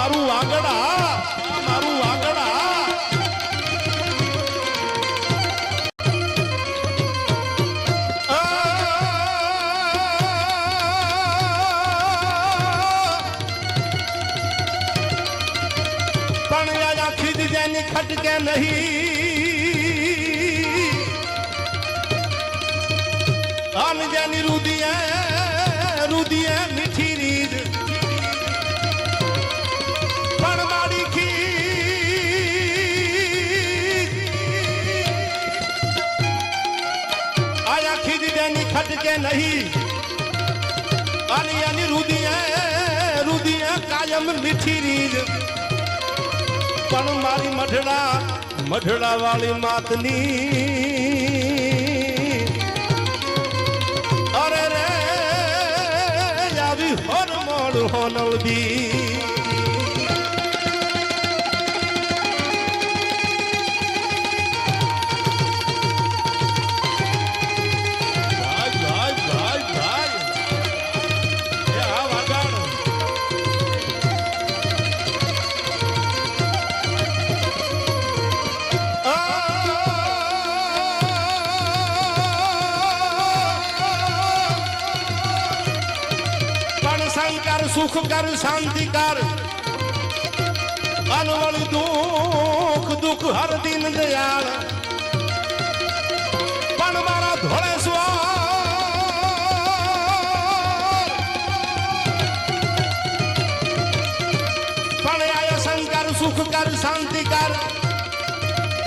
મારું વાગડા, મારું વાગડા. પણ યાર ખીજ જેની ખટકે નહીં, આન જેની રુદિયે મીઠી રીત, પણ મારી ખીજ આયા ખીજ જેની ખટકે નહીં, આની યાની રુદિયે કાયમ મીઠી રીત, પણ મારી મઢડા વાળી માતની અરે રે આવી હોરમોડ હોનલબી. સુખ કર શાંતિ કર અનવળી દુઃખ હર દિન દયાળ, પણ મારા ધોળેશ્વર પણ આય શંકર સુખ કર શાંતિ કર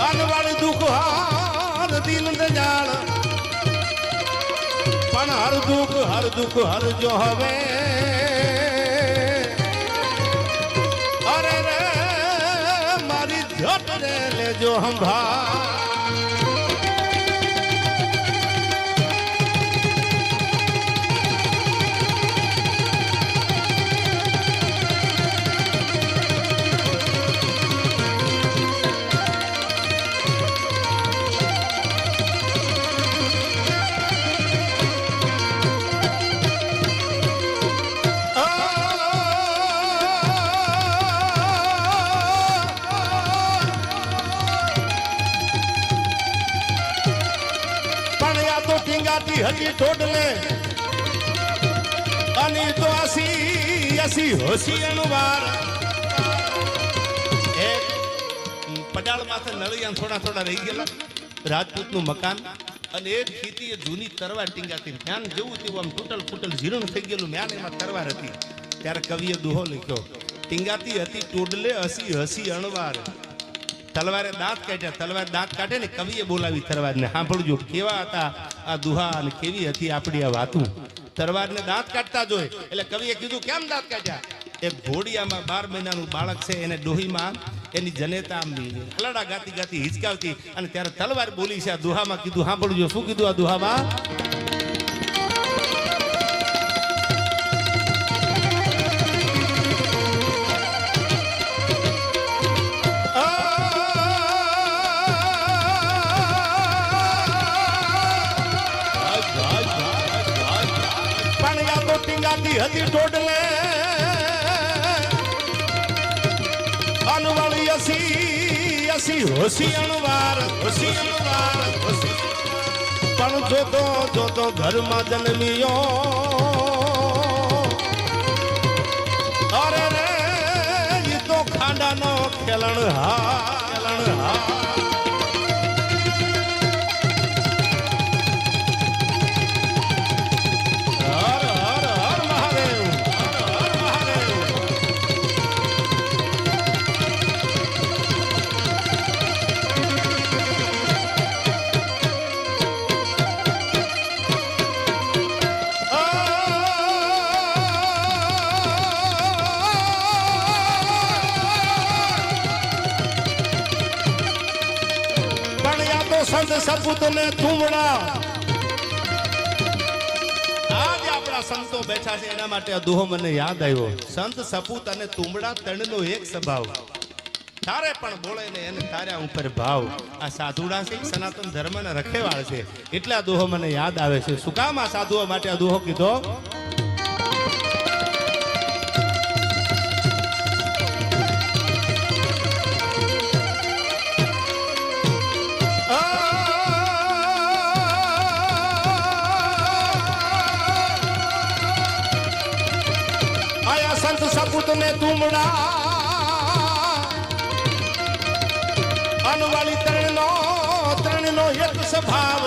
અનવળી દુઃખ હર દિન દયાળ, પણ હર દુઃખ હર જો હવે લેજો હંભા. હજી ટોડલે અને તો અસી હોસી અનુવાર એક પડાળ માથે નળિયા થોડા રહી ગયેલા રાજપૂત નું મકાન અને એક ખેતી જૂની તરવાર ટીંગાતી ધ્યાન જેવું તેવું આમ તૂટલ જીર્ણ થઈ ગયેલું મ્યાન એમાં તરવાર હતી. ત્યારે કવિએ દુહો લખ્યો, ટીંગાતી હતી ટોડલે હસી અણવાર, તલવારે દાંત કાઢ્યા, તલવાર દાંત કાઢે ને કવિએ બોલાવી તરવારને. સાંભળજો કેવા હતા આ દુહા અને કેવી હતી આપણી આ વાતું. તરવારને દાંત કાઢતા જોઈ એટલે કવિએ કીધું કેમ દાંત કાઢ્યા? એક ઘોડિયામાં 12 મહિનાનું બાળક છે, એને ડોહીમાં એની જનેતા હલડા ગાતી હિચકાવતી અને ત્યારે તલવાર બોલી છે આ દુહામાં. કીધું સાંભળજો શું કીધું આ દુહામાં? હતી ટોડલે અનવળી અસી હોસી અણવાર, પણ જોતો ઘરમાં જન્મિયો અરે રે ઈ તો ખાંડાનો ખેલણ હા. સંત સપૂત ને તુમડા આજે આપણા સંતો બેઠા છે એના માટે આ દુહો મને યાદ આવ્યો. સંત સપૂત અને તુમડા ત્રણનો એક સ્વભાવ, તારે પણ બોલે ને એને તાર્યા ઉપર ભાવ. આ સાધુડા છે સનાતન ધર્મના રખેવાળ છે એટલે આ દુહો મને યાદ આવે છે. શું કામ આ સાધુઓ માટે આ દુહો કીધો? ને તુમડા અનવાળી ત્રણનો એક સ્વભાવ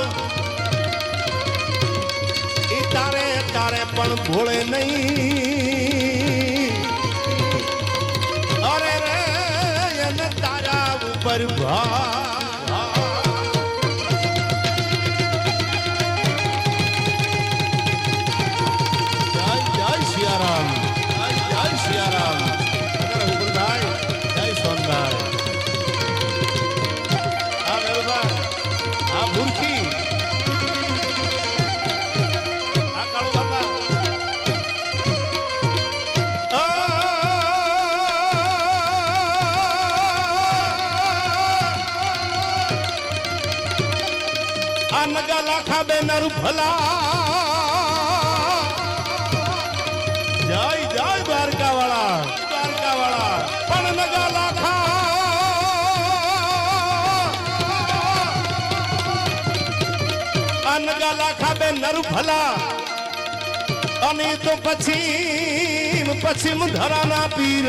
ઈ તારે તારે પણ ભોળે નહીં અરે રે એને તારા ઉપર ભાવ સિયારામ જય સિયારામ વિપુલભાઈ જય સોનભાઈ આ મેરુભાઈ આ ભૂરખી આ કાળુ બાપા આ નગા લાખા બેનર ભલા જય જય દ્વારકા વાળા પણ નગા લાખા આ નગા લાખા બે નર ભલા અને તો પશ્ચિમ ધરાના પીર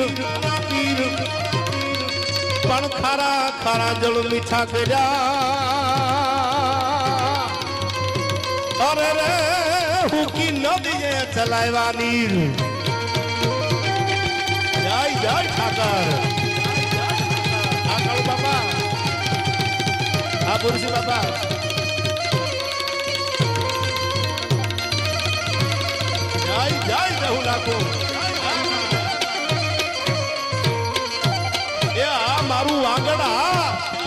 પણ ખારા ખારા જળ મીઠા કર્યા અરે રે હુકી નદીએ ચલાવવાની જય જય ઠાકર આ કાળુ બાપા આ પુરુષી બાપા જય જય રહુ લાખો એ આ મારું વાગડ આ